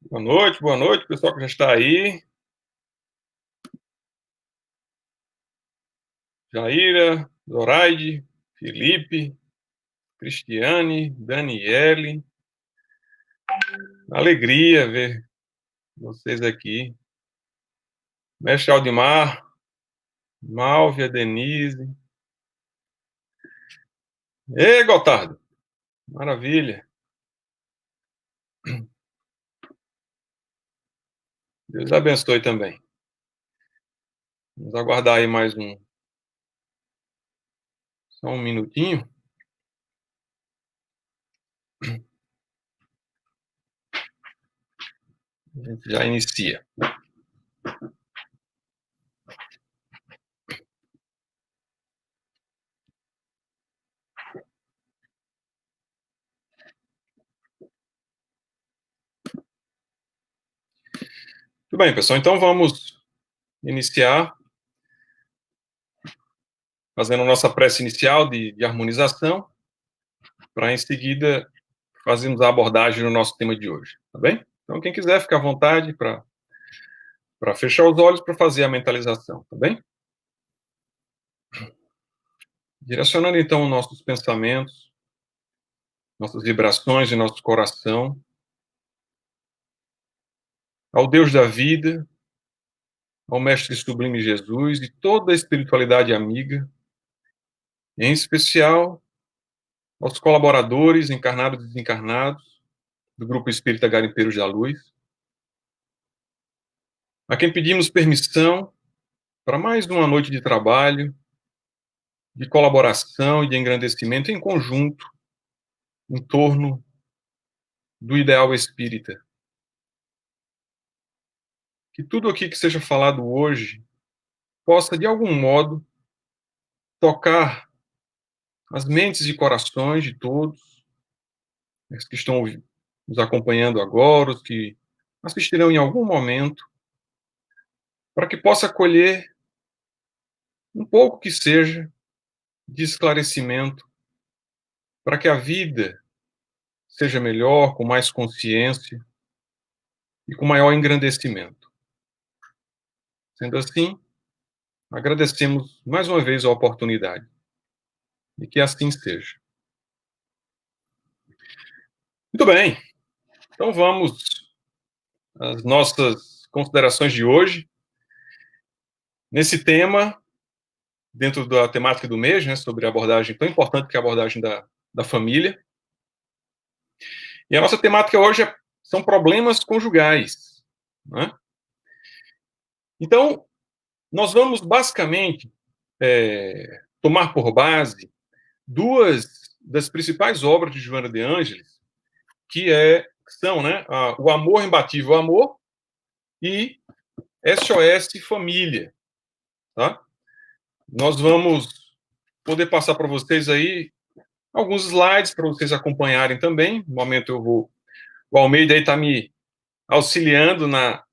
Boa noite, pessoal que já está aí. Jaira, Zoraide, Felipe, Cristiane, Daniele. Alegria ver vocês aqui. Mestre Aldimar, Málvia, Denise. Ei, Gotardo, maravilha. Deus abençoe também. Vamos aguardar aí só um minutinho. A gente já inicia. Tudo bem, pessoal, então vamos iniciar fazendo a nossa prece inicial de harmonização, para em seguida fazermos a abordagem no nosso tema de hoje, tá bem? Então, quem quiser, fica à vontade para fechar os olhos para fazer a mentalização, tá bem? Direcionando, então, nossos pensamentos, nossas vibrações e nosso coração ao Deus da vida, ao Mestre Sublime Jesus e toda a espiritualidade amiga, em especial aos colaboradores encarnados e desencarnados do Grupo Espírita Garimpeiros da Luz, a quem pedimos permissão para mais uma noite de trabalho, de colaboração e de engrandecimento em conjunto em torno do ideal espírita. Que tudo aqui que seja falado hoje possa, de algum modo, tocar as mentes e corações de todos, os que estão nos acompanhando agora, os que assistirão em algum momento, para que possa colher um pouco que seja de esclarecimento, para que a vida seja melhor, com mais consciência e com maior engrandecimento. Sendo assim, agradecemos mais uma vez a oportunidade. E que assim seja. Muito bem. Então vamos às nossas considerações de hoje. Nesse tema, dentro da temática do mês, né, sobre a abordagem tão importante que é a abordagem da família. E a nossa temática hoje são problemas conjugais, né? Então, nós vamos basicamente tomar por base duas das principais obras de Joana de Ângeles, que são, né, O Amor Imbatível Amor e SOS Família, tá? Nós vamos poder passar para vocês aí alguns slides para vocês acompanharem também. No momento o Almeida aí está me auxiliando na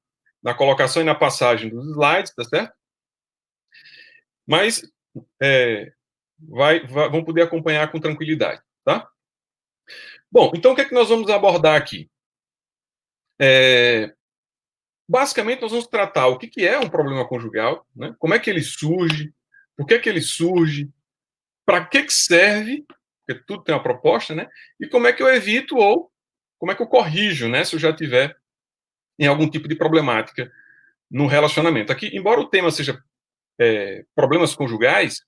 colocação e na passagem dos slides, tá certo? Mas vão poder acompanhar com tranquilidade, tá? Bom, então o que é que nós vamos abordar aqui? Basicamente, nós vamos tratar o que é um problema conjugal, né? Como é que ele surge, por que ele surge, para que serve, porque tudo tem uma proposta, né? E como é que eu evito ou como é que eu corrijo, né? Se eu já tiver em algum tipo de problemática no relacionamento. Aqui, embora o tema seja problemas conjugais,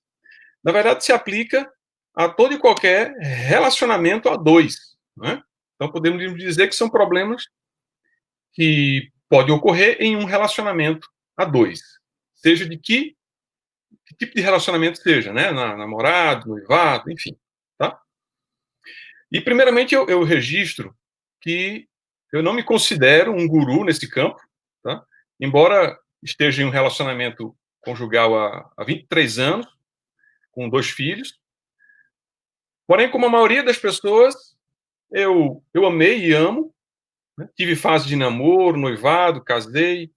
na verdade se aplica a todo e qualquer relacionamento a dois, né? Então podemos dizer que são problemas que podem ocorrer em um relacionamento a dois, seja de que tipo de relacionamento seja, né? Namorado, noivado, enfim, tá? E primeiramente eu registro que eu não me considero um guru nesse campo, tá? Embora esteja em um relacionamento conjugal há 23 anos, com 2 filhos. Porém, como a maioria das pessoas, eu amei e amo, né? Tive fase de namoro, noivado, casei,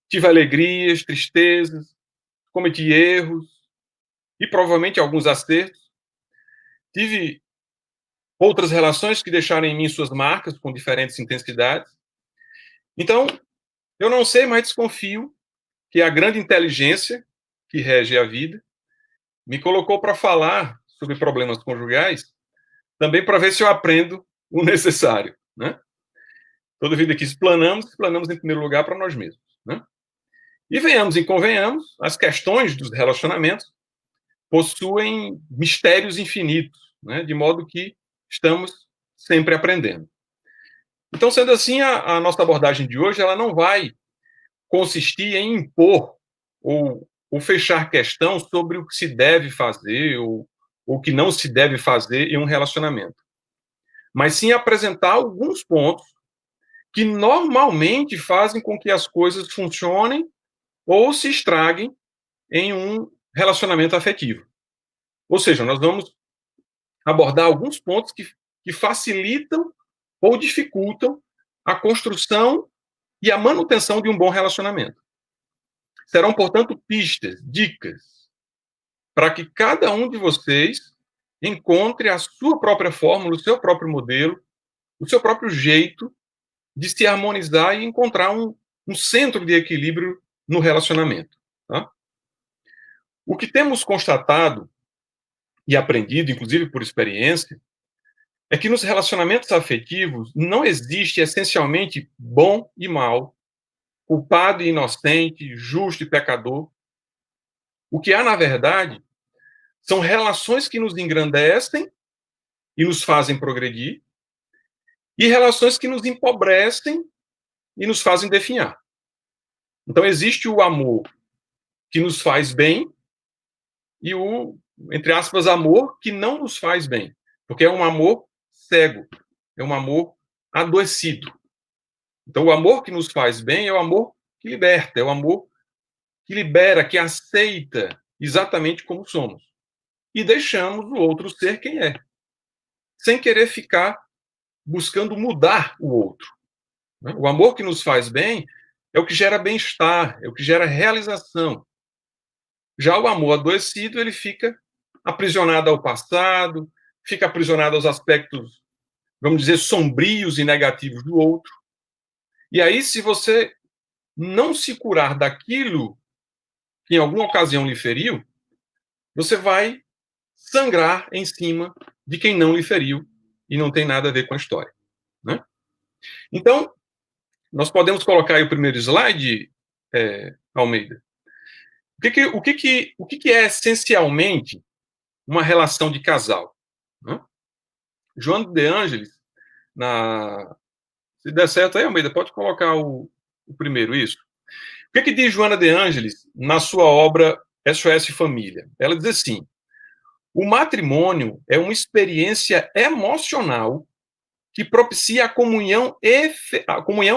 tive alegrias, tristezas, cometi erros e provavelmente alguns acertos. Tive outras relações que deixaram em mim suas marcas com diferentes intensidades. Então, eu não sei, mas desconfio que a grande inteligência que rege a vida me colocou para falar sobre problemas conjugais, também para ver se eu aprendo o necessário, né? Toda vida que explanamos em primeiro lugar para nós mesmos, né? E venhamos e convenhamos, as questões dos relacionamentos possuem mistérios infinitos, né? De modo que estamos sempre aprendendo. Então, sendo assim, a nossa abordagem de hoje ela não vai consistir em impor ou fechar questão sobre o que se deve fazer ou o que não se deve fazer em um relacionamento, mas sim apresentar alguns pontos que normalmente fazem com que as coisas funcionem ou se estraguem em um relacionamento afetivo. Ou seja, nós vamos abordar alguns pontos que facilitam ou dificultam a construção e a manutenção de um bom relacionamento. Serão, portanto, pistas, dicas, para que cada um de vocês encontre a sua própria fórmula, o seu próprio modelo, o seu próprio jeito de se harmonizar e encontrar um centro de equilíbrio no relacionamento. Tá? O que temos constatado e aprendido, inclusive por experiência, é que nos relacionamentos afetivos não existe essencialmente bom e mal, culpado e inocente, justo e pecador. O que há, na verdade, são relações que nos engrandecem e nos fazem progredir, e relações que nos empobrecem e nos fazem definhar. Então, existe o amor que nos faz bem e o, entre aspas, amor que não nos faz bem, porque é um amor cego, é um amor adoecido. Então, o amor que nos faz bem é o amor que liberta, é o amor que libera, que aceita exatamente como somos. E deixamos o outro ser quem é, sem querer ficar buscando mudar o outro. O amor que nos faz bem é o que gera bem-estar, é o que gera realização. Já o amor adoecido, ele fica aprisionado ao passado, fica aprisionado aos aspectos, vamos dizer, sombrios e negativos do outro. E aí, se você não se curar daquilo que em alguma ocasião lhe feriu, você vai sangrar em cima de quem não lhe feriu e não tem nada a ver com a história, né? Então, nós podemos colocar aí o primeiro slide, Almeida. O que é essencialmente uma relação de casal, né? Joana de Ângeles, se der certo aí, Almeida, pode colocar o primeiro, isso. O que diz Joana de Ângeles na sua obra SOS Família? Ela diz assim: o matrimônio é uma experiência emocional que propicia a comunhão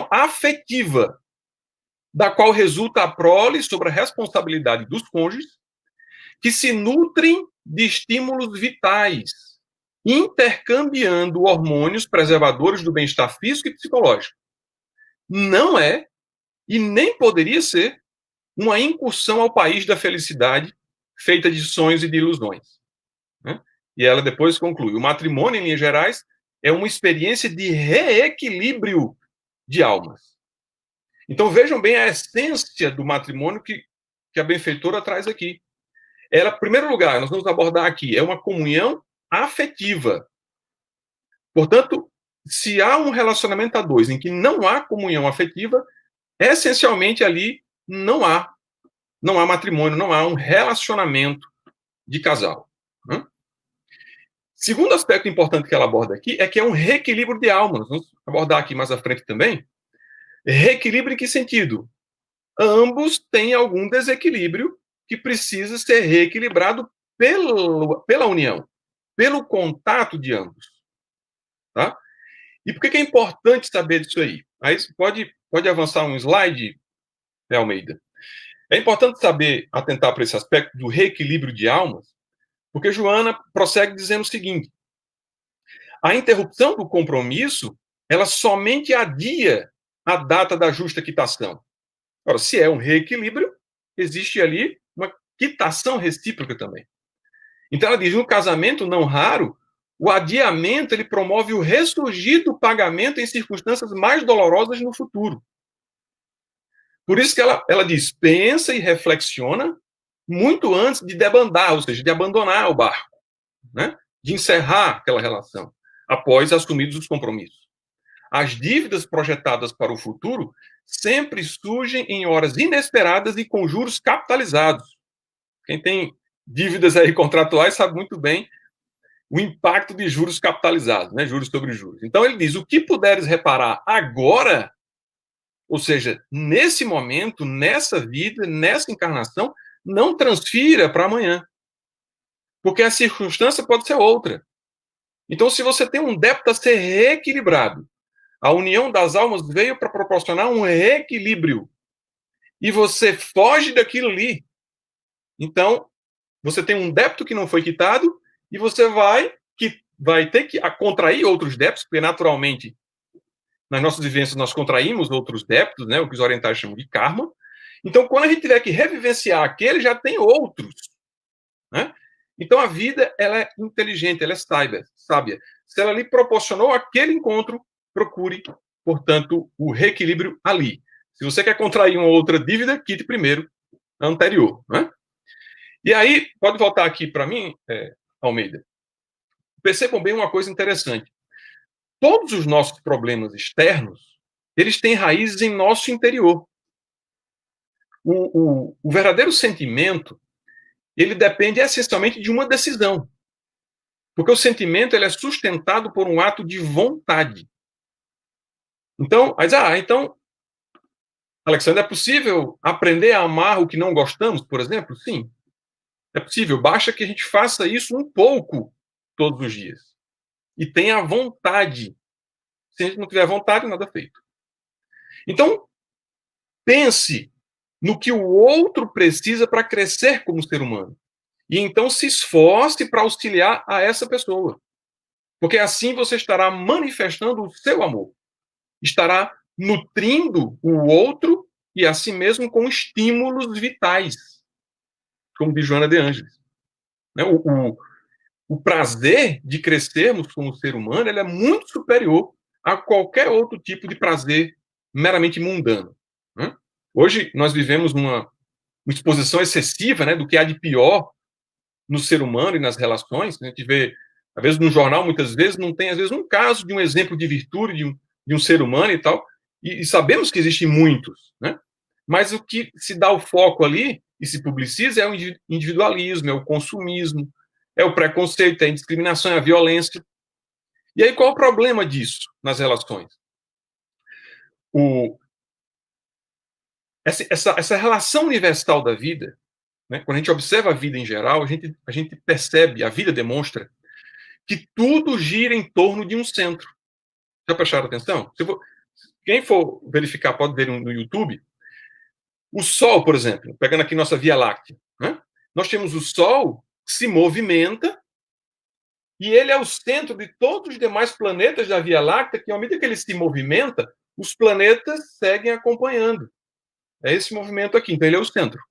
afetiva, da qual resulta a prole sobre a responsabilidade dos cônjuges, que se nutrem de estímulos vitais, intercambiando hormônios preservadores do bem-estar físico e psicológico. Não é, e nem poderia ser, uma incursão ao país da felicidade feita de sonhos e de ilusões. Né? E ela depois conclui: o matrimônio, em linhas gerais, é uma experiência de reequilíbrio de almas. Então vejam bem a essência do matrimônio que a benfeitora traz aqui. Ela, em primeiro lugar, nós vamos abordar aqui, é uma comunhão afetiva. Portanto, se há um relacionamento a dois em que não há comunhão afetiva, essencialmente ali não há matrimônio, não há um relacionamento de casal. Né? Segundo aspecto importante que ela aborda aqui é que é um reequilíbrio de almas. Vamos abordar aqui mais à frente também. Reequilíbrio em que sentido? Ambos têm algum desequilíbrio que precisa ser reequilibrado pela união, pelo contato de ambos. Tá? E por que é importante saber disso aí? Aí pode avançar um slide, Almeida. É importante saber, atentar para esse aspecto do reequilíbrio de almas, porque Joana prossegue dizendo o seguinte: a interrupção do compromisso, ela somente adia a data da justa quitação. Ora, se é um reequilíbrio, existe ali uma quitação recíproca também. Então ela diz, no casamento não raro, o adiamento ele promove o ressurgir do pagamento em circunstâncias mais dolorosas no futuro. Por isso que ela diz, pensa e reflexiona muito antes de debandar, ou seja, de abandonar o barco, né? De encerrar aquela relação, após assumidos os compromissos. As dívidas projetadas para o futuro sempre surgem em horas inesperadas e com juros capitalizados. Quem tem dívidas aí contratuais sabe muito bem o impacto de juros capitalizados, né? Juros sobre juros. Então ele diz: o que puderes reparar agora, ou seja, nesse momento, nessa vida, nessa encarnação, não transfira para amanhã, porque a circunstância pode ser outra. Então, se você tem um débito a ser reequilibrado, a união das almas veio para proporcionar um reequilíbrio, e você foge daquilo ali. Então, você tem um débito que não foi quitado e você vai ter que contrair outros débitos, porque naturalmente nas nossas vivências nós contraímos outros débitos, né, o que os orientais chamam de karma. Então, quando a gente tiver que revivenciar aquele, já tem outros, né? Então, a vida ela é inteligente, ela é sábia. Se ela lhe proporcionou aquele encontro, procure, portanto, o reequilíbrio ali. Se você quer contrair uma outra dívida, quite primeiro a anterior, né? E aí, pode voltar aqui para mim, Almeida. Percebam bem uma coisa interessante. Todos os nossos problemas externos, eles têm raízes em nosso interior. O verdadeiro sentimento, ele depende essencialmente de uma decisão. Porque o sentimento ele é sustentado por um ato de vontade. Então, Alexandre, é possível aprender a amar o que não gostamos, por exemplo? Sim, é possível. Basta que a gente faça isso um pouco todos os dias. E tenha vontade. Se a gente não tiver vontade, nada feito. Então, pense no que o outro precisa para crescer como ser humano. E então se esforce para auxiliar a essa pessoa. Porque assim você estará manifestando o seu amor. Estará nutrindo o outro e a si mesmo com estímulos vitais, como diz Joana de Ângeles. O prazer de crescermos como ser humano ele é muito superior a qualquer outro tipo de prazer meramente mundano. Né? Hoje nós vivemos uma exposição excessiva, né, do que há de pior no ser humano e nas relações. A gente vê, às vezes, no jornal, muitas vezes, não tem, às vezes, um caso de um exemplo de virtude de um ser humano e tal, e sabemos que existem muitos, né? Mas o que se dá o foco ali e se publiciza é o individualismo, é o consumismo, é o preconceito, é a indiscriminação, é a violência. E aí, qual é o problema disso nas relações? Essa relação universal da vida, né? Quando a gente observa a vida em geral, a gente percebe, a vida demonstra que tudo gira em torno de um centro. Já prestaram atenção? Quem for verificar, pode ver no YouTube. O Sol, por exemplo, pegando aqui nossa Via Láctea, né? Nós temos o Sol que se movimenta e ele é o centro de todos os demais planetas da Via Láctea, que à medida que ele se movimenta, os planetas seguem acompanhando. É esse movimento aqui, então ele é o centro.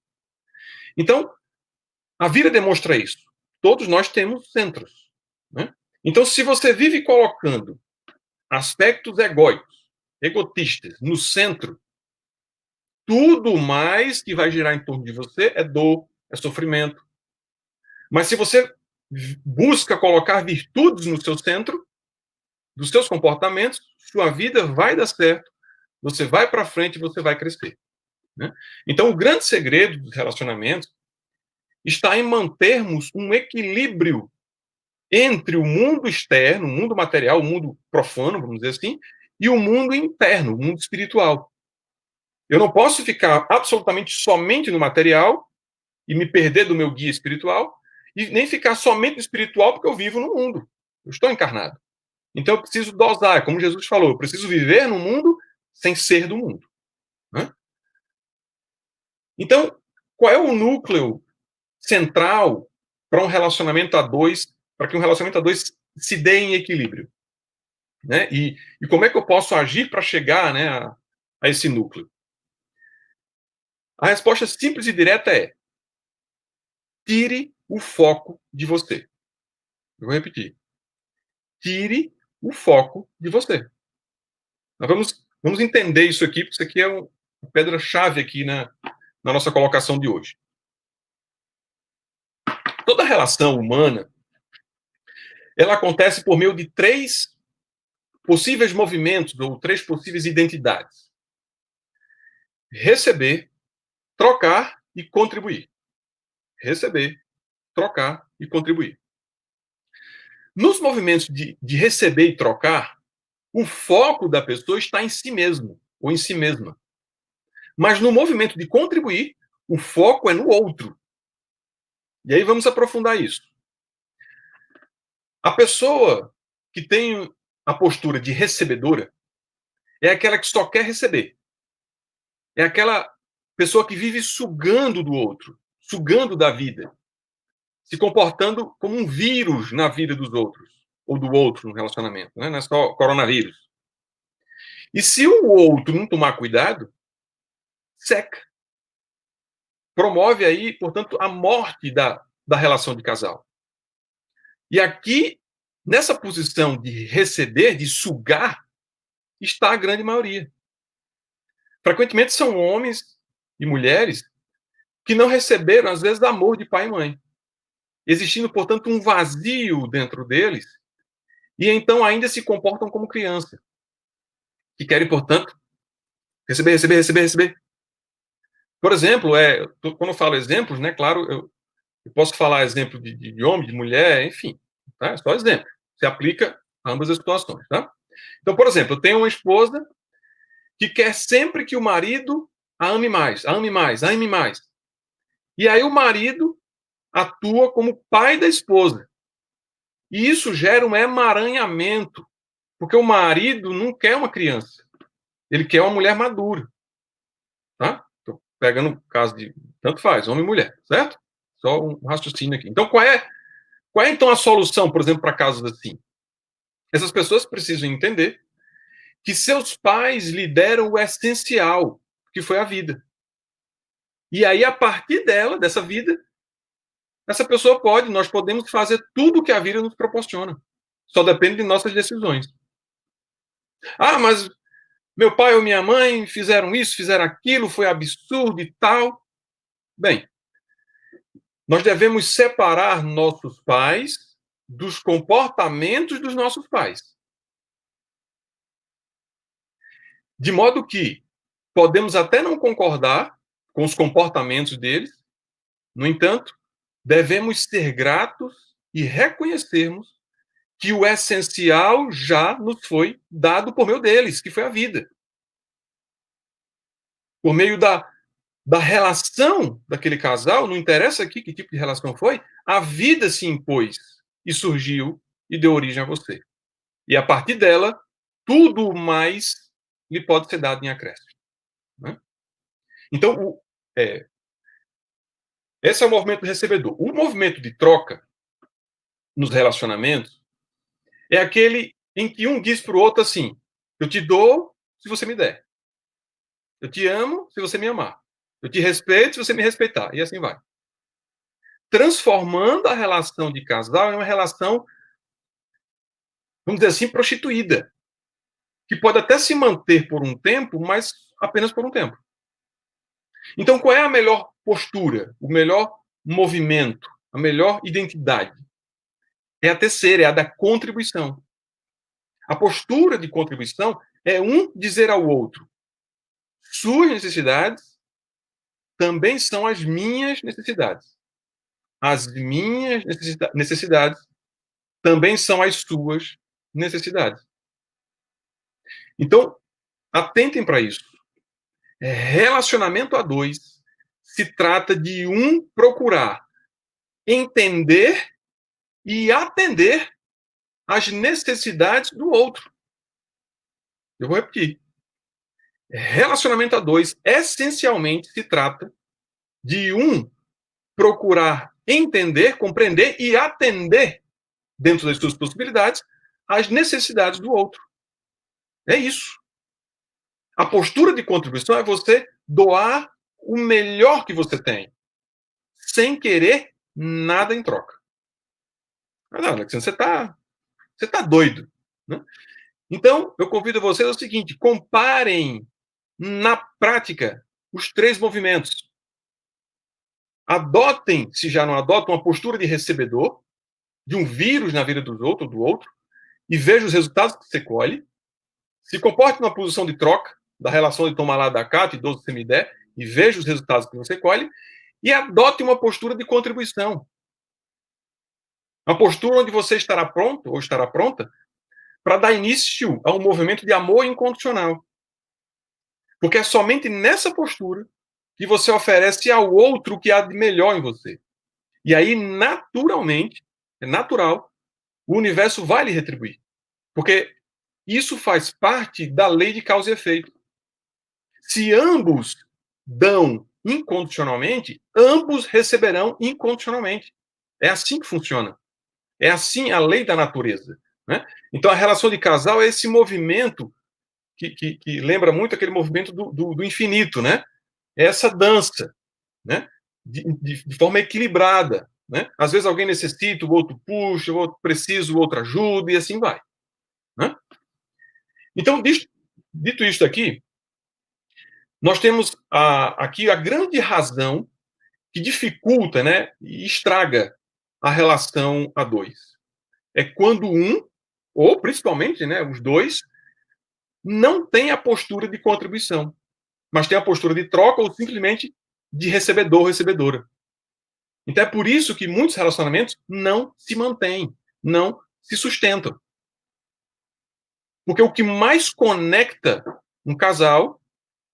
Então, a vida demonstra isso. Todos nós temos centros, né? Então, se você vive colocando aspectos egóicos, egotistas, no centro, tudo mais que vai girar em torno de você é dor, é sofrimento. Mas se você busca colocar virtudes no seu centro, dos seus comportamentos, sua vida vai dar certo, você vai para frente e você vai crescer. Né? Então, o grande segredo dos relacionamentos está em mantermos um equilíbrio entre o mundo externo, o mundo material, o mundo profano, vamos dizer assim, e o mundo interno, o mundo espiritual. Eu não posso ficar absolutamente somente no material e me perder do meu guia espiritual, e nem ficar somente no espiritual porque eu vivo no mundo. Eu estou encarnado. Então eu preciso dosar, como Jesus falou, eu preciso viver no mundo sem ser do mundo. Né? Então, qual é o núcleo central para um relacionamento a dois, para que um relacionamento a dois se dê em equilíbrio? Né? E como é que eu posso agir para chegar, né, a esse núcleo? A resposta simples e direta é: tire o foco de você. Eu vou repetir. Tire o foco de você. Nós vamos entender isso aqui, porque isso aqui pedra-chave aqui na nossa colocação de hoje. Toda relação humana, ela acontece por meio de três possíveis movimentos ou três possíveis identidades: receber, trocar e contribuir. Receber, trocar e contribuir. Nos movimentos de receber e trocar, o foco da pessoa está em si mesmo ou em si mesma. Mas no movimento de contribuir, o foco é no outro. E aí vamos aprofundar isso. A pessoa que tem a postura de recebedora é aquela que só quer receber. É aquela pessoa que vive sugando do outro, sugando da vida, se comportando como um vírus na vida dos outros, ou do outro no relacionamento, né? Não é só coronavírus. E se o outro não tomar cuidado, seca. Promove aí, portanto, a morte da relação de casal. E aqui, nessa posição de receber, de sugar, está a grande maioria. Frequentemente são homens e mulheres que não receberam, às vezes, amor de pai e mãe, existindo, portanto, um vazio dentro deles, e então ainda se comportam como criança, que querem, portanto, receber, receber, receber, receber. Por exemplo, quando eu falo exemplos, né, claro, eu posso falar exemplo de homem, de mulher, enfim, tá? É só exemplo. Se aplica a ambas as situações, tá? Então, por exemplo, eu tenho uma esposa que quer sempre que o marido a ame mais, a ame mais, a ame mais. E aí o marido atua como pai da esposa. E isso gera um emaranhamento, porque o marido não quer uma criança, ele quer uma mulher madura, tá? Estou pegando o caso de tanto faz, homem e mulher, certo? Só um raciocínio aqui. Então, qual é então a solução, por exemplo, para casos assim? Essas pessoas precisam entender que seus pais lhe deram o essencial, que foi a vida. E aí, a partir dessa vida, essa pessoa nós podemos fazer tudo o que a vida nos proporciona. Só depende de nossas decisões. Ah, mas meu pai ou minha mãe fizeram isso, fizeram aquilo, foi absurdo e tal. Bem, nós devemos separar nossos pais dos comportamentos dos nossos pais. De modo que podemos até não concordar com os comportamentos deles, no entanto, devemos ser gratos e reconhecermos que o essencial já nos foi dado por meio deles, que foi a vida. Por meio da relação daquele casal, não interessa aqui que tipo de relação foi, a vida se impôs e surgiu e deu origem a você. E a partir dela, tudo mais lhe pode ser dado em acréscimo. Né? Então, esse é o movimento recebedor. O movimento de troca nos relacionamentos é aquele em que um diz para o outro assim: eu te dou se você me der. Eu te amo se você me amar. Eu te respeito se você me respeitar. E assim vai. Transformando a relação de casal em uma relação, vamos dizer assim, prostituída. Que pode até se manter por um tempo, mas apenas por um tempo. Então, qual é a melhor postura, o melhor movimento, a melhor identidade? É a terceira, é a da contribuição. A postura de contribuição é um dizer ao outro: suas necessidades também são as minhas necessidades. As minhas necessidades também são as suas necessidades. Então, atentem para isso. Relacionamento a dois se trata de um procurar entender e atender às necessidades do outro. Eu vou repetir. Relacionamento a dois, essencialmente, se trata de um procurar entender, compreender e atender, dentro das suas possibilidades, às necessidades do outro. É isso. A postura de contribuição é você doar o melhor que você tem, sem querer nada em troca. Não, Alexandre, você está doido. Né? Então, eu convido vocês ao seguinte: comparem na prática, os 3 movimentos. Adotem, se já não adotam, uma postura de recebedor, de um vírus na vida do outro, e veja os resultados que você colhe. Se comporte numa posição de troca, da relação de tomar lá da cá, te dou se você me der, e veja os resultados que você colhe, e adote uma postura de contribuição. Uma postura onde você estará pronto, ou estará pronta, para dar início a um movimento de amor incondicional. Porque é somente nessa postura que você oferece ao outro o que há de melhor em você. E aí, naturalmente, é natural, o universo vai lhe retribuir. Porque isso faz parte da lei de causa e efeito. Se ambos dão incondicionalmente, ambos receberão incondicionalmente. É assim que funciona. É assim a lei da natureza. Né? Então, a relação de casal é esse movimento que lembra muito aquele movimento do infinito, né? É essa dança, né? De forma equilibrada. Né? Às vezes alguém necessita, o outro puxa, o outro precisa, o outro ajuda, e assim vai. Né? Então, dito isto aqui, nós temos aqui a grande razão que dificulta, né, e estraga a relação a dois. É quando um, ou principalmente, né, os dois, não tem a postura de contribuição, mas tem a postura de troca ou simplesmente de recebedor ou recebedora. Então é por isso que muitos relacionamentos não se mantêm, não se sustentam. Porque o que mais conecta um casal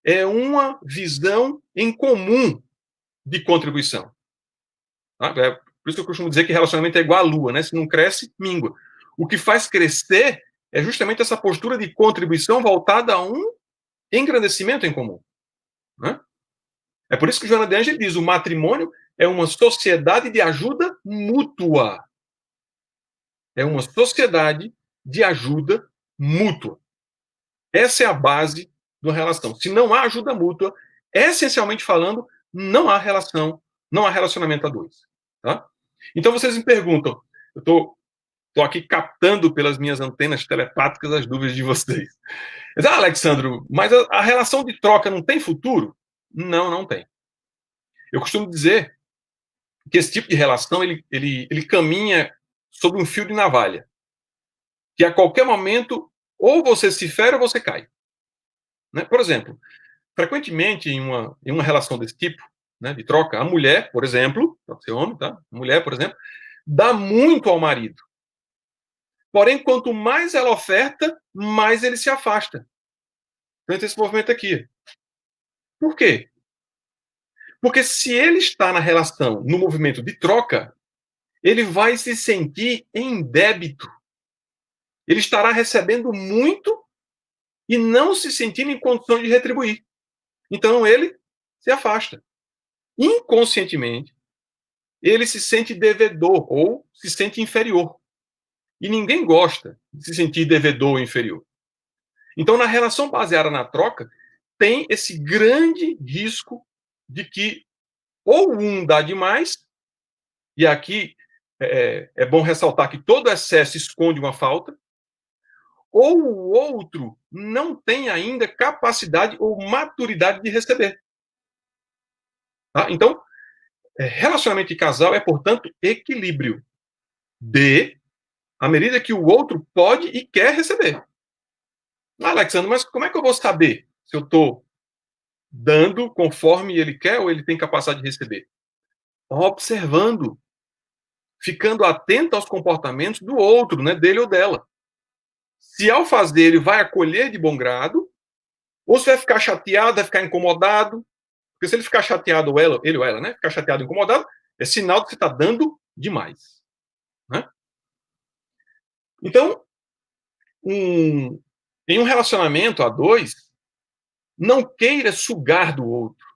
é uma visão em comum de contribuição. Tá? É por isso que eu costumo dizer que relacionamento é igual à lua, né? Se não cresce, mingua. O que faz crescer é justamente essa postura de contribuição voltada a um engrandecimento em comum. Né? É por isso que Joana de Ângeles diz: o matrimônio é uma sociedade de ajuda mútua. É uma sociedade de ajuda mútua. Essa é a base de uma relação. Se não há ajuda mútua, essencialmente falando, não há relação, não há relacionamento a dois. Tá? Então vocês me perguntam, eu estou aqui captando pelas minhas antenas telepáticas as dúvidas de vocês. Mas, Alexandro, mas a relação de troca não tem futuro? Não, não tem. Eu costumo dizer que esse tipo de relação ele caminha sobre um fio de navalha. Que a qualquer momento, ou você se fere ou você cai. Né? Por exemplo, frequentemente em uma relação desse tipo, né, de troca, a mulher, por exemplo, pode ser homem, tá? A mulher, por exemplo, dá muito ao marido. Porém, quanto mais ela oferta, mais ele se afasta. Então, tem esse movimento aqui. Por quê? Porque se ele está na relação, no movimento de troca, ele vai se sentir em débito. Ele estará recebendo muito e não se sentindo em condições de retribuir. Então, ele se afasta. Inconscientemente, ele se sente devedor ou se sente inferior. E ninguém gosta de se sentir devedor ou inferior. Então, na relação baseada na troca, tem esse grande risco de que ou um dá demais, e aqui é bom ressaltar que todo excesso esconde uma falta, ou o outro não tem ainda capacidade ou maturidade de receber. Tá? Então, relacionamento de casal é, portanto, equilíbrio de à medida que o outro pode e quer receber. Alexandre, mas como é que eu vou saber se eu estou dando conforme ele quer ou ele tem capacidade de receber? Observando, ficando atento aos comportamentos do outro, né, dele ou dela. Se ao fazer ele vai acolher de bom grado, ou se vai ficar chateado, vai ficar incomodado. Porque se ele ficar chateado, ou ela, ele ou ela, né, ficar chateado, incomodado, é sinal de que você está dando demais. Né? Então, em um relacionamento a dois, não queira sugar do outro.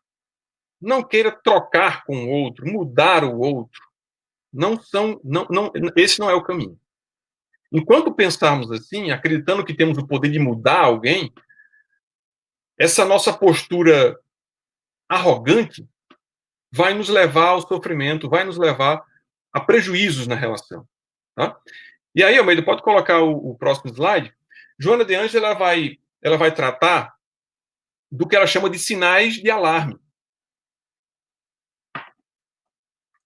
Não queira trocar com o outro, mudar o outro. Esse não é o caminho. Enquanto pensarmos assim, acreditando que temos o poder de mudar alguém, essa nossa postura arrogante vai nos levar ao sofrimento, vai nos levar a prejuízos na relação. Tá? E aí, Almeida, pode colocar o próximo slide? Joana de Ângeles ela vai tratar do que ela chama de sinais de alarme.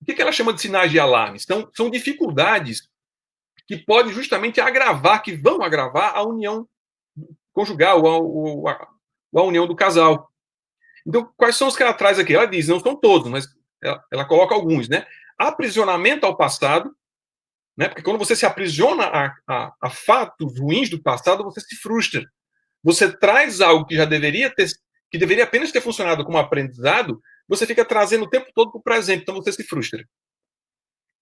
O que ela chama de sinais de alarme? São dificuldades que podem justamente agravar, que vão agravar a união conjugal, a união do casal. Então, quais são os que ela traz aqui? Ela diz, não são todos, mas ela coloca alguns, né? Aprisionamento ao passado, né? Porque quando você se aprisiona a fatos ruins do passado, você se frustra. Você traz algo que já deveria ter, que deveria apenas ter funcionado como aprendizado, você fica trazendo o tempo todo para o presente, então você se frustra.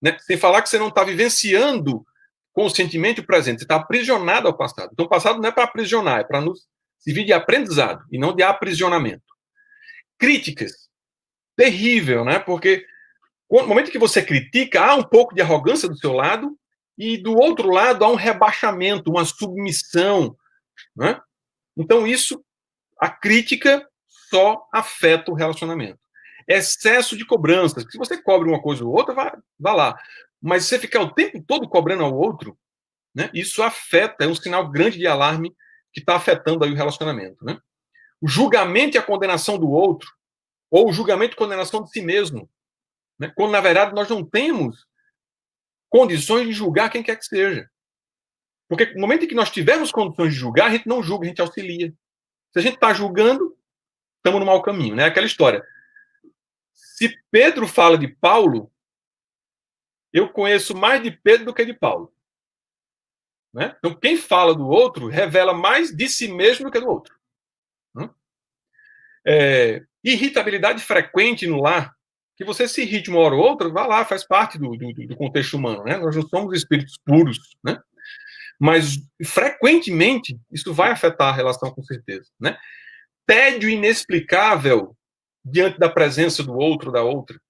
Né? Sem falar que você não está vivenciando conscientemente o presente, você está aprisionado ao passado. Então, o passado não é para aprisionar, é para nos servir de aprendizado e não de aprisionamento. Críticas. Terrível, né? Porque no momento que você critica, há um pouco de arrogância do seu lado e do outro lado há um rebaixamento, uma submissão, né? Então, isso, a crítica só afeta o relacionamento. Excesso de cobranças. Se você cobre uma coisa ou outra, vá lá. Mas se você ficar o tempo todo cobrando ao outro, né, isso afeta, é um sinal grande de alarme que está afetando aí o relacionamento. Né? O julgamento e a condenação do outro, ou o julgamento e condenação de si mesmo. Né? Quando, na verdade, nós não temos condições de julgar quem quer que seja. Porque no momento em que nós tivermos condições de julgar, a gente não julga, a gente auxilia. Se a gente está julgando, estamos no mau caminho. Né? Aquela história. Se Pedro fala de Paulo, eu conheço mais de Pedro do que de Paulo. Né? Então, quem fala do outro revela mais de si mesmo do que do outro. Irritabilidade frequente no lar, que você se irrite uma hora ou outra, vá lá, faz parte do contexto humano. Né? Nós não somos espíritos puros, né? Mas, frequentemente, isso vai afetar a relação com certeza. Né? Tédio inexplicável diante da presença do outro, da outra,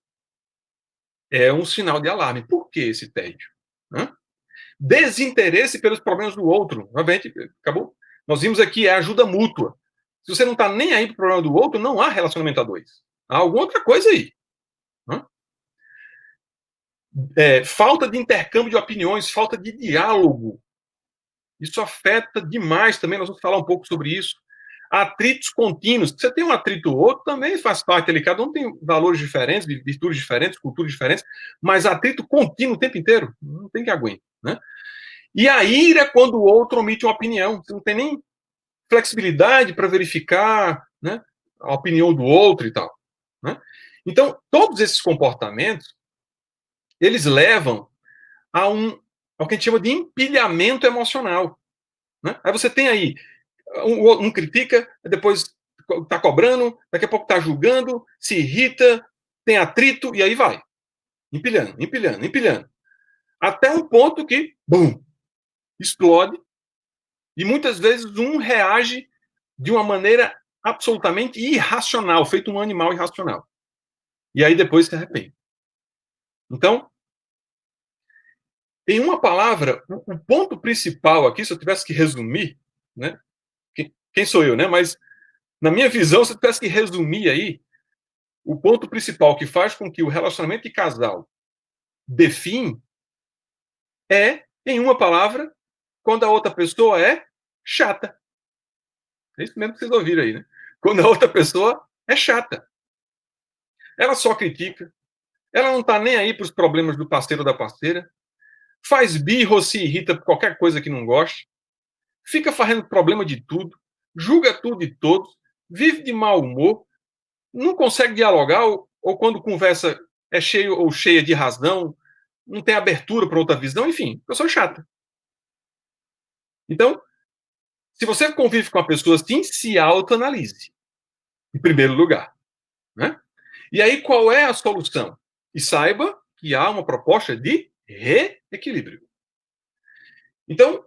é um sinal de alarme. Por que esse tédio? Né? Desinteresse pelos problemas do outro. Novamente, acabou. Nós vimos aqui, é ajuda mútua. Se você não está nem aí para o problema do outro, não há relacionamento a dois. Há alguma outra coisa aí. Né? Falta de intercâmbio de opiniões, falta de diálogo. Isso afeta demais também, nós vamos falar um pouco sobre isso. Atritos contínuos. Você tem um atrito ou outro, também faz parte ali. Cada um tem valores diferentes, virtudes diferentes, culturas diferentes, mas atrito contínuo o tempo inteiro, não tem que aguentar. Né? E a ira quando o outro omite uma opinião. Você não tem nem flexibilidade para verificar, né, a opinião do outro e tal. Né? Então, todos esses comportamentos, eles levam ao que a gente chama de empilhamento emocional. Né? Aí você tem aí, um critica, depois está cobrando, daqui a pouco está julgando, se irrita, tem atrito, e aí vai. Empilhando, empilhando, empilhando. Até um ponto que, bum, explode, e muitas vezes um reage de uma maneira absolutamente irracional, feito um animal irracional. E aí depois se arrepende. Então, em uma palavra, o ponto principal aqui, se eu tivesse que resumir, né? Quem sou eu, né? Mas, na minha visão, se eu tivesse que resumir aí, o ponto principal que faz com que o relacionamento de casal dê fim é, em uma palavra, quando a outra pessoa é chata. É isso mesmo que vocês ouviram aí, né? Quando a outra pessoa é chata. Ela só critica, ela não está nem aí para os problemas do parceiro ou da parceira, faz birra ou se irrita por qualquer coisa que não goste, fica fazendo problema de tudo, julga tudo e todos, vive de mau humor, não consegue dialogar, ou quando conversa é cheio ou cheia de razão, não tem abertura para outra visão, enfim, pessoa chata. Então, se você convive com uma pessoa assim, se autoanalise, em primeiro lugar. Né? E aí, qual é a solução? E saiba que há uma proposta de reequilíbrio. Então,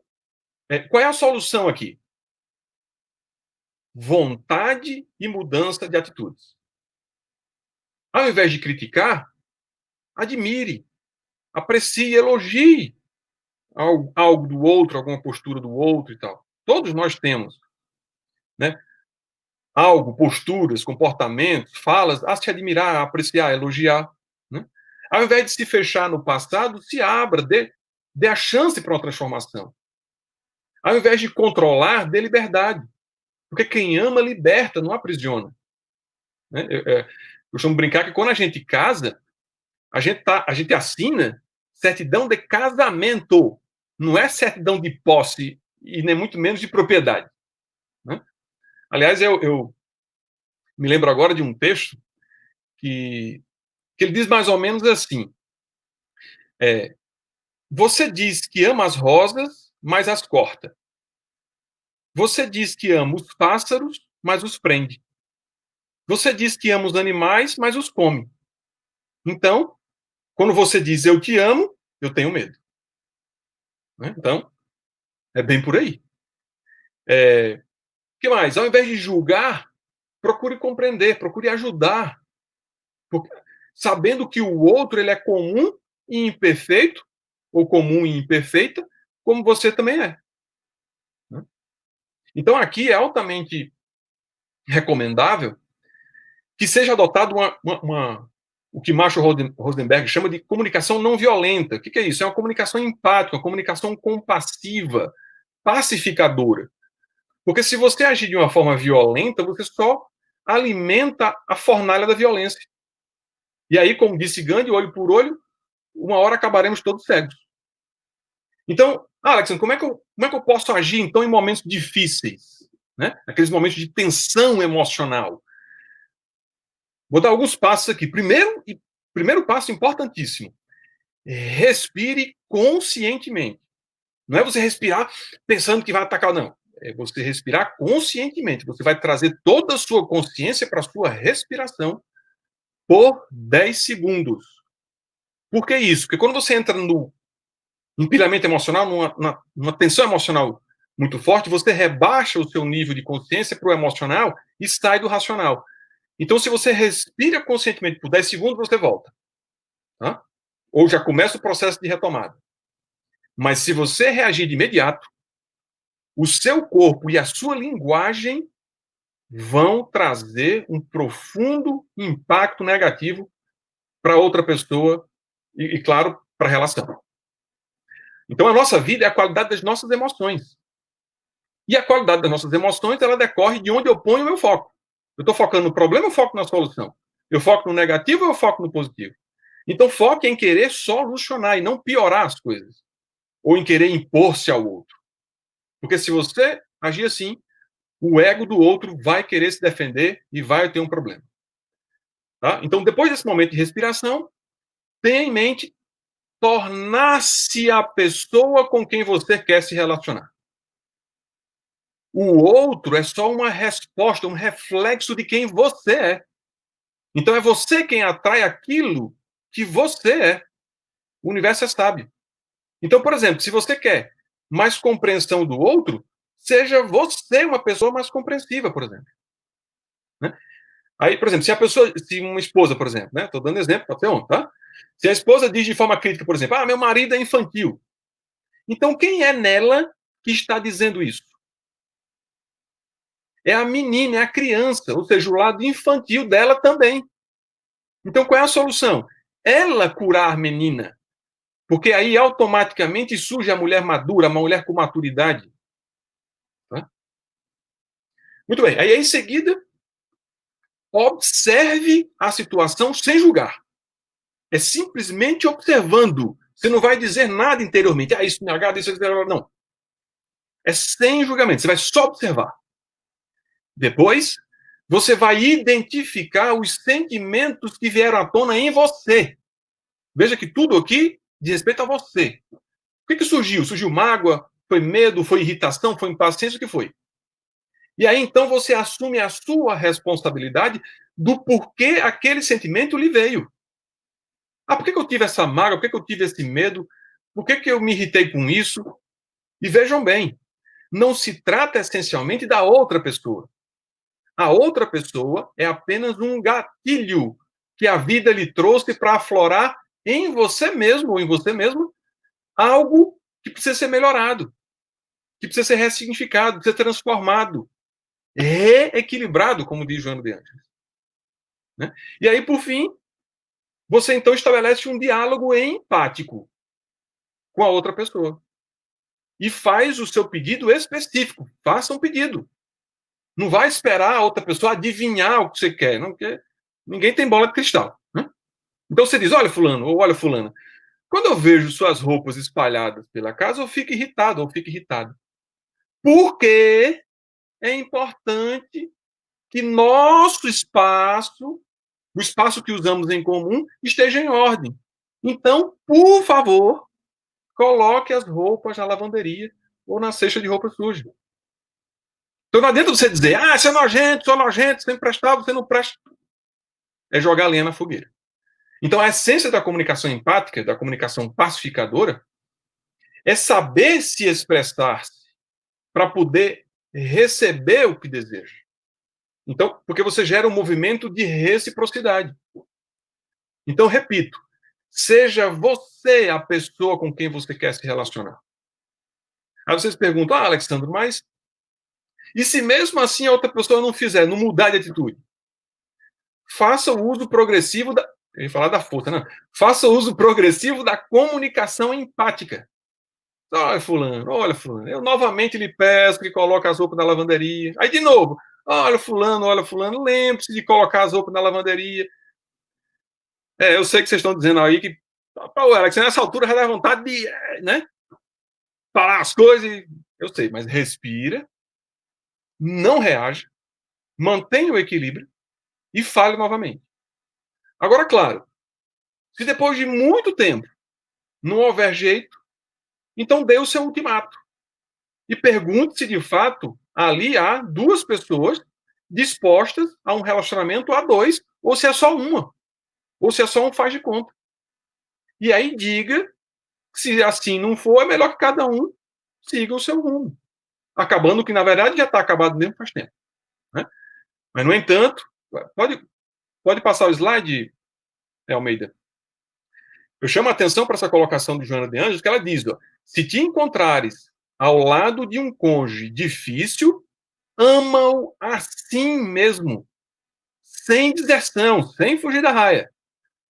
qual é a solução aqui? Vontade e mudança de atitudes. Ao invés de criticar, admire, aprecie, elogie algo do outro, alguma postura do outro e tal. Todos nós temos, né? Algo, posturas, comportamentos, falas a se admirar, a apreciar, a elogiar. Né? Ao invés de se fechar no passado, se abra, dê a chance para uma transformação. Ao invés de controlar, dê liberdade. Porque quem ama liberta, não aprisiona. Né? Eu costumo brincar que quando a gente casa, a gente assina certidão de casamento, não é certidão de posse e nem muito menos de propriedade. Né? Aliás, eu me lembro agora de um texto que ele diz mais ou menos assim: é, você diz que ama as rosas, mas as corta. Você diz que ama os pássaros, mas os prende. Você diz que ama os animais, mas os come. Então, quando você diz eu te amo, eu tenho medo. Né? Então, é bem por aí. O que mais? Ao invés de julgar, procure compreender, procure ajudar. Porque, sabendo que o outro ele é comum e imperfeito, ou comum e imperfeita, como você também é. Né? Então, aqui é altamente recomendável que seja adotado o que Marshall Rosenberg chama de comunicação não violenta. O que é isso? É uma comunicação empática, uma comunicação compassiva, pacificadora. Porque se você agir de uma forma violenta, você só alimenta a fornalha da violência. E aí, como disse Gandhi, olho por olho, uma hora acabaremos todos cegos. Então, Alexandre, como é que eu posso agir, então, em momentos difíceis? Né? Aqueles momentos de tensão emocional. Vou dar alguns passos aqui. Primeiro passo importantíssimo: respire conscientemente. Não é você respirar pensando que vai atacar, não. É você respirar conscientemente. Você vai trazer toda a sua consciência para a sua respiração por 10 segundos. Por que isso? Porque quando você entra no empilhamento emocional, numa tensão emocional muito forte, você rebaixa o seu nível de consciência para o emocional e sai do racional. Então, se você respira conscientemente por 10 segundos, você volta. Tá? Ou já começa o processo de retomada. Mas se você reagir de imediato, o seu corpo e a sua linguagem vão trazer um profundo impacto negativo para outra pessoa e, claro, para a relação. Então, a nossa vida é a qualidade das nossas emoções. E a qualidade das nossas emoções, ela decorre de onde eu ponho o meu foco. Eu estou focando no problema ou foco na solução? Eu foco no negativo ou eu foco no positivo? Então, foque em querer solucionar e não piorar as coisas. Ou em querer impor-se ao outro. Porque se você agir assim, o ego do outro vai querer se defender e vai ter um problema. Tá? Então, depois desse momento de respiração, tenha em mente tornar-se a pessoa com quem você quer se relacionar. O outro é só uma resposta, um reflexo de quem você é. Então, é você quem atrai aquilo que você é. O universo é sábio. Então, por exemplo, se você quer mais compreensão do outro, seja você uma pessoa mais compreensiva, por exemplo. Né? Aí, por exemplo, se uma esposa, por exemplo, né? Estou dando exemplo, pode ser um, tá? Se a esposa diz de forma crítica, por exemplo, meu marido é infantil. Então, quem é nela que está dizendo isso? É a menina, é a criança, ou seja, o lado infantil dela também. Então, qual é a solução? Ela curar a menina. Porque aí automaticamente surge a mulher madura, a mulher com maturidade. Tá? Muito bem. Aí, em seguida, observe a situação sem julgar. É simplesmente observando. Você não vai dizer nada interiormente. Isso me agrada, isso me agrada. Não. É sem julgamento. Você vai só observar. Depois, você vai identificar os sentimentos que vieram à tona em você. Veja que tudo aqui diz respeito a você. O que surgiu? Surgiu mágoa? Foi medo? Foi irritação? Foi impaciência? O que foi? E aí, então, você assume a sua responsabilidade do porquê aquele sentimento lhe veio. Por que eu tive essa mágoa? Por que eu tive esse medo? Por que eu me irritei com isso? E vejam bem, não se trata essencialmente da outra pessoa. A outra pessoa é apenas um gatilho que a vida lhe trouxe para aflorar em você mesmo ou em você mesmo algo que precisa ser melhorado, que precisa ser ressignificado, que precisa ser transformado, reequilibrado, como diz Joana de Angelis. Né? E aí, por fim, você então estabelece um diálogo empático com a outra pessoa. E faz o seu pedido específico. Faça um pedido. Não vai esperar a outra pessoa adivinhar o que você quer, não, porque ninguém tem bola de cristal, né? Então você diz, olha fulano, ou olha fulana, quando eu vejo suas roupas espalhadas pela casa, eu fico irritado ou fico irritado. Porque é importante que nosso espaço, o espaço que usamos em comum, esteja em ordem. Então, por favor, coloque as roupas na lavanderia ou na cesta de roupa suja. Então não adianta você dizer, você é nojento, sou nojento, você não prestava, você não presta. É jogar lenha na fogueira. Então a essência da comunicação empática, da comunicação pacificadora, é saber se expressar para poder receber o que deseja. Então, porque você gera um movimento de reciprocidade. Então, repito, seja você a pessoa com quem você quer se relacionar. Aí vocês perguntam, Alexandre, mas e se mesmo assim a outra pessoa não fizer, não mudar de atitude? Faça o uso progressivo da... Eu ia falar da força, não. Faça o uso progressivo da comunicação empática. Olha, fulano, eu novamente lhe peço que coloque as roupas na lavanderia. Aí, de novo, olha, fulano, lembre-se de colocar as roupas na lavanderia. Eu sei que vocês estão dizendo aí que, Alex, nessa altura já dá vontade de, né, falar as coisas. Eu sei, mas respira, não reaja, mantenha o equilíbrio e fale novamente. Agora, claro, se depois de muito tempo não houver jeito, então dê o seu ultimato. E pergunte se, de fato, ali há duas pessoas dispostas a um relacionamento a dois, ou se é só uma, ou se é só um faz de conta. E aí diga, se assim não for, é melhor que cada um siga o seu rumo. Acabando que, na verdade, já está acabado mesmo faz tempo. Né? Mas, no entanto, pode passar o slide, Almeida. Eu chamo a atenção para essa colocação de Joana de Anjos, que ela diz, se te encontrares ao lado de um cônjuge difícil, ama-o assim mesmo, sem deserção, sem fugir da raia,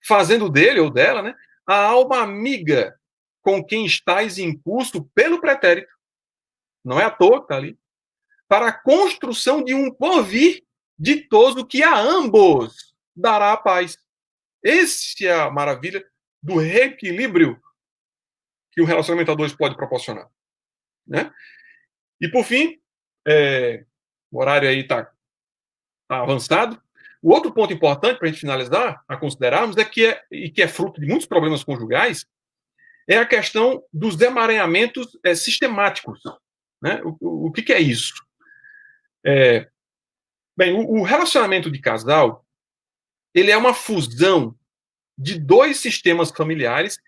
fazendo dele ou dela, né, a alma amiga com quem estás em curso pelo pretérito, não é à toa que está ali, para a construção de um porvir ditoso que a ambos dará a paz. Essa é a maravilha do reequilíbrio que o relacionamento a dois pode proporcionar. Né? E, por fim, o horário aí está avançado. O outro ponto importante para a gente finalizar, a considerarmos, que é fruto de muitos problemas conjugais, é a questão dos emaranhamentos sistemáticos. Né? O que é isso? Bem, o relacionamento de casal, ele é uma fusão de dois sistemas familiares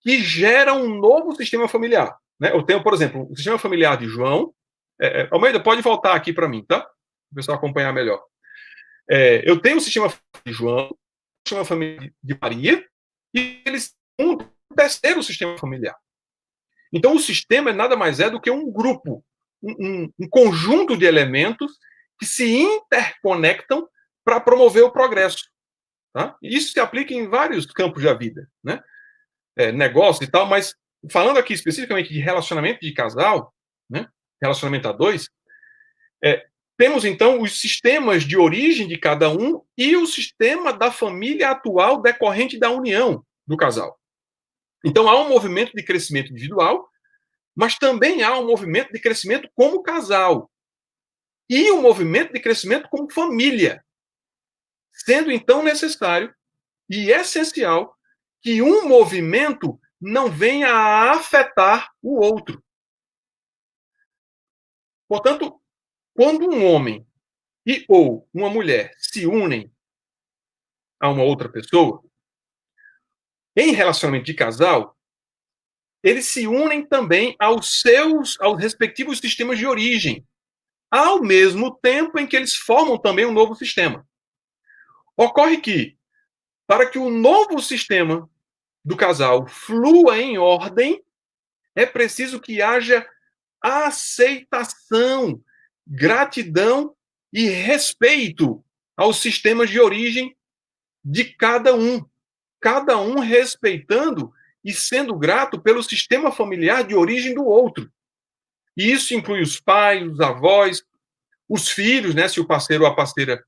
que geram um novo sistema familiar. Né? Eu tenho, por exemplo, o sistema familiar de João. Almeida, pode voltar aqui para mim, tá? Para o pessoal acompanhar melhor. Eu tenho o sistema de João, o sistema familiar de Maria, e eles têm um terceiro sistema familiar. Então, o sistema nada mais é do que um grupo, um conjunto de elementos que se interconectam para promover o progresso. Tá? E isso se aplica em vários campos da vida, né? Negócio e tal, mas falando aqui especificamente de relacionamento de casal, né? Relacionamento a dois, temos então os sistemas de origem de cada um e o sistema da família atual decorrente da união do casal. Então há um movimento de crescimento individual, mas também há um movimento de crescimento como casal e um movimento de crescimento como família, sendo então necessário e essencial que um movimento não venha a afetar o outro. Portanto, quando um homem ou uma mulher se unem a uma outra pessoa, em relacionamento de casal, eles se unem também aos respectivos sistemas de origem, ao mesmo tempo em que eles formam também um novo sistema. Ocorre que, para que o novo sistema do casal flua em ordem, é preciso que haja aceitação, gratidão e respeito aos sistemas de origem de cada um respeitando e sendo grato pelo sistema familiar de origem do outro. E isso inclui os pais, os avós, os filhos, né, se o parceiro ou a parceira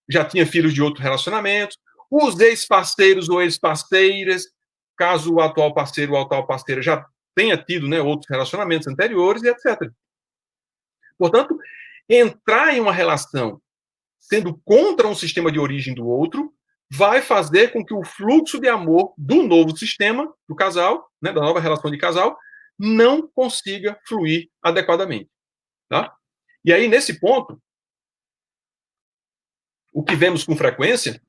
já tinha filhos de outros relacionamentos, os ex-parceiros ou ex-parceiras, caso o atual parceiro ou a atual parceira já tenha tido, né, outros relacionamentos anteriores, e etc. Portanto, entrar em uma relação sendo contra um sistema de origem do outro vai fazer com que o fluxo de amor do novo sistema, do casal, né, da nova relação de casal, não consiga fluir adequadamente. Tá? E aí, nesse ponto, o que vemos com frequência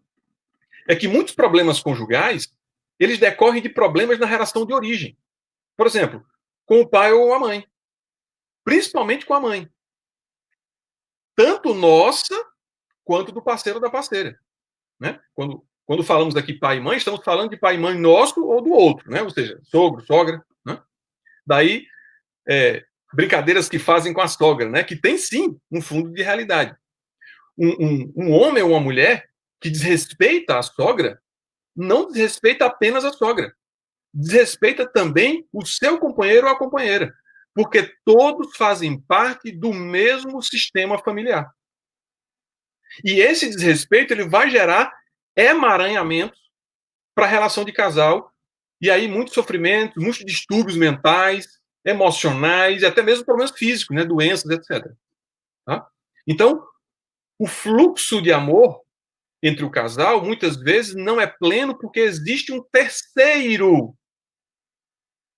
é que muitos problemas conjugais, eles decorrem de problemas na relação de origem. Por exemplo, com o pai ou a mãe. Principalmente com a mãe. Tanto nossa, quanto do parceiro ou da parceira. Né? Quando falamos aqui pai e mãe, estamos falando de pai e mãe nosso ou do outro, né? Ou seja, sogro, sogra. Né? Daí, brincadeiras que fazem com a sogra, né? Que tem sim um fundo de realidade. Um homem ou uma mulher que desrespeita a sogra, não desrespeita apenas a sogra, desrespeita também o seu companheiro ou a companheira, porque todos fazem parte do mesmo sistema familiar. E esse desrespeito ele vai gerar emaranhamentos para a relação de casal, e aí muitos sofrimentos, muitos distúrbios mentais, emocionais, e até mesmo problemas físicos, né, doenças, etc. Tá? Então, o fluxo de amor entre o casal, muitas vezes, não é pleno porque existe um terceiro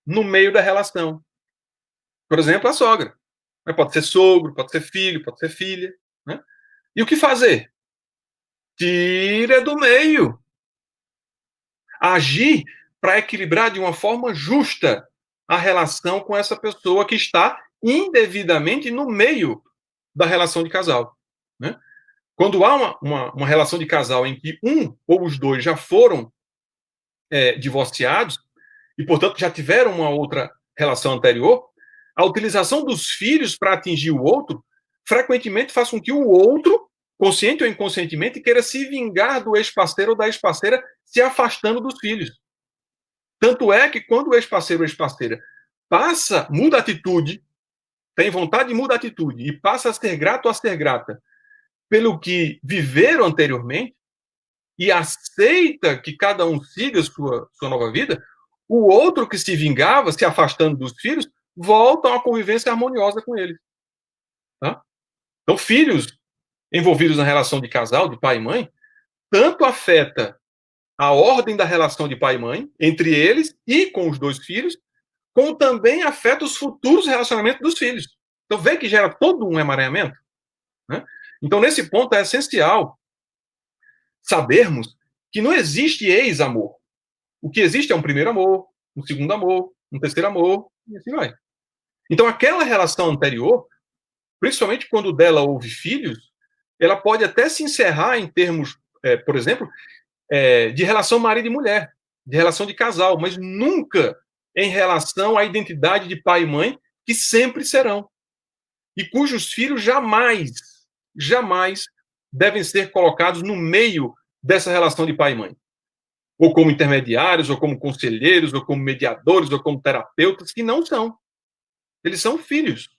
no meio da relação. Por exemplo, a sogra. Pode ser sogro, pode ser filho, pode ser filha. Né? E o que fazer? Tira do meio. Agir para equilibrar de uma forma justa a relação com essa pessoa que está indevidamente no meio da relação de casal. Né? Quando há uma relação de casal em que um ou os dois já foram divorciados e, portanto, já tiveram uma outra relação anterior, a utilização dos filhos para atingir o outro frequentemente faz com que o outro, consciente ou inconscientemente, queira se vingar do ex-parceiro ou da ex-parceira, se afastando dos filhos. Tanto é que quando o ex-parceiro ou ex-parceira muda a atitude, tem vontade e muda a atitude, e passa a ser grato ou a ser grata pelo que viveram anteriormente, e aceita que cada um siga sua nova vida, o outro que se vingava, se afastando dos filhos, volta a uma convivência harmoniosa com ele. Tá? Então, filhos envolvidos na relação de casal, de pai e mãe, tanto afeta a ordem da relação de pai e mãe, entre eles e com os dois filhos, como também afeta os futuros relacionamentos dos filhos. Então, vê que gera todo um emaranhamento. Né? Então, nesse ponto, é essencial sabermos que não existe ex-amor. O que existe é um primeiro amor, um segundo amor, um terceiro amor, e assim vai. Então, aquela relação anterior, principalmente quando dela houve filhos, ela pode até se encerrar em termos, por exemplo, de relação marido e mulher, de relação de casal, mas nunca em relação à identidade de pai e mãe, que sempre serão. E cujos filhos jamais devem ser colocados no meio dessa relação de pai e mãe. Ou como intermediários, ou como conselheiros, ou como mediadores, ou como terapeutas, que não são. Eles são filhos.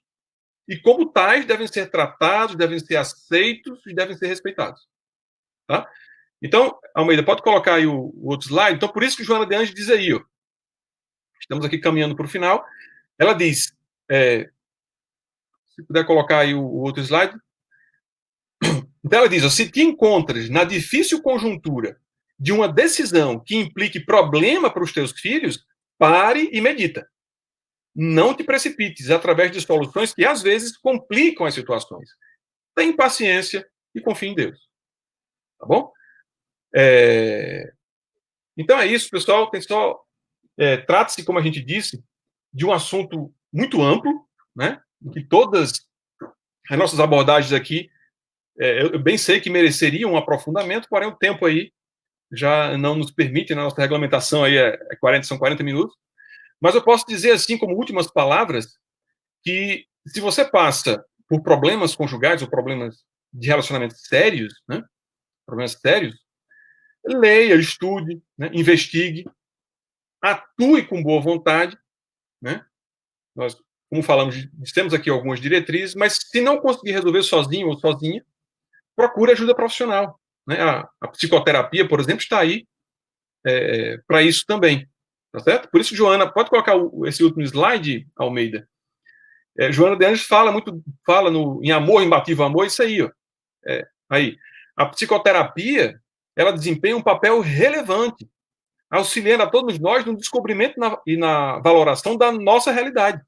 E como tais, devem ser tratados, devem ser aceitos e devem ser respeitados. Tá? Então, Almeida, pode colocar aí o outro slide? Então, por isso que Joana de Anjos diz aí, ó, estamos aqui caminhando para o final, ela diz, se puder colocar aí o outro slide, então ela diz, ó, se te encontras na difícil conjuntura de uma decisão que implique problema para os teus filhos, pare e medita. Não te precipites através de soluções que, às vezes, complicam as situações. Tenha paciência e confie em Deus. Tá bom? Então é isso, pessoal. Trata-se, como a gente disse, de um assunto muito amplo, né? Em que todas as nossas abordagens aqui, eu bem sei que mereceriam um aprofundamento, porém o tempo aí já não nos permite, na nossa regulamentação aí são 40 minutos. Mas eu posso dizer assim, como últimas palavras, que se você passa por problemas conjugais ou problemas de relacionamento sérios, né? Problemas sérios, leia, estude, né? Investigue, atue com boa vontade, né? Nós como falamos, temos aqui algumas diretrizes, mas se não conseguir resolver sozinho ou sozinha, procure ajuda profissional, né? A psicoterapia, por exemplo, está aí para isso também, tá certo? Por isso, Joana, pode colocar esse último slide, Almeida. Joana de Anjos fala em Amor, Imbatível Amor, isso aí, ó. Aí. A psicoterapia, ela desempenha um papel relevante, auxiliando a todos nós no descobrimento e na valoração da nossa realidade.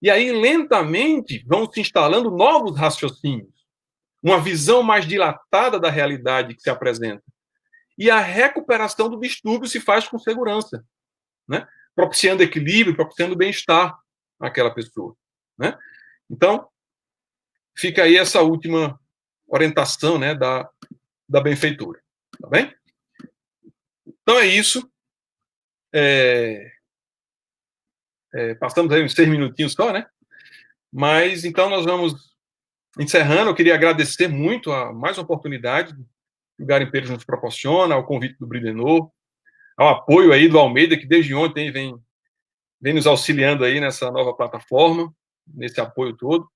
E aí, lentamente, vão se instalando novos raciocínios, uma visão mais dilatada da realidade que se apresenta. E a recuperação do distúrbio se faz com segurança, né? Propiciando equilíbrio, propiciando bem-estar àquela pessoa, né? Então, fica aí essa última orientação, né, da benfeitura, tá bem? Então é isso. Passamos aí uns 6 minutinhos só, né? Mas então nós vamos encerrando. Eu queria agradecer muito a mais uma oportunidade que o Garimpeiros nos proporciona, ao convite do Bridenor, ao apoio aí do Almeida, que desde ontem vem nos auxiliando aí nessa nova plataforma, nesse apoio todo,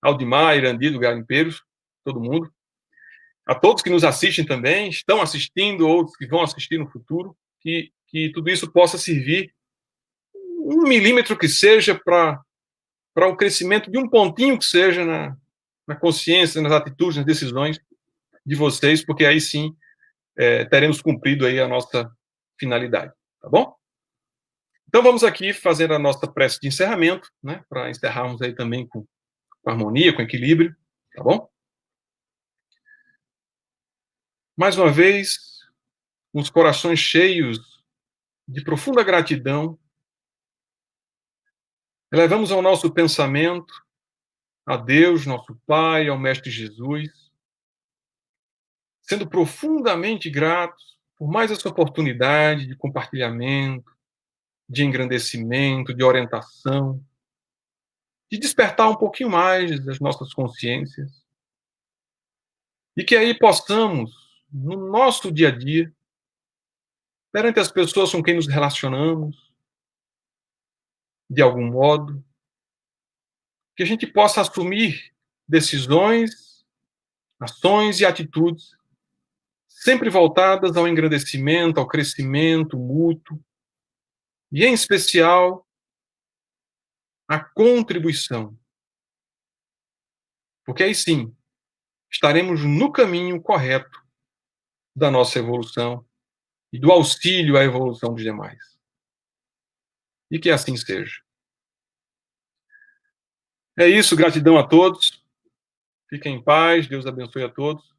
ao Dimar, Irandi, do Garimpeiros, todo mundo. A todos que nos assistem também, estão assistindo, outros que vão assistir no futuro, que tudo isso possa servir, 1 milímetro que seja, para o crescimento de um pontinho que seja na consciência, nas atitudes, nas decisões de vocês, porque aí sim teremos cumprido aí a nossa finalidade, tá bom? Então vamos aqui fazer a nossa prece de encerramento, né, para encerrarmos aí também com harmonia, com equilíbrio, tá bom? Mais uma vez, com os corações cheios de profunda gratidão, elevamos ao nosso pensamento a Deus, nosso Pai, ao Mestre Jesus, sendo profundamente gratos por mais essa oportunidade de compartilhamento, de engrandecimento, de orientação, de despertar um pouquinho mais das nossas consciências, e que aí possamos, no nosso dia a dia, perante as pessoas com quem nos relacionamos, de algum modo, que a gente possa assumir decisões, ações e atitudes sempre voltadas ao engrandecimento, ao crescimento mútuo, e, em especial, à contribuição. Porque aí sim, estaremos no caminho correto da nossa evolução e do auxílio à evolução dos demais. E que assim seja. É isso, gratidão a todos. Fiquem em paz, Deus abençoe a todos.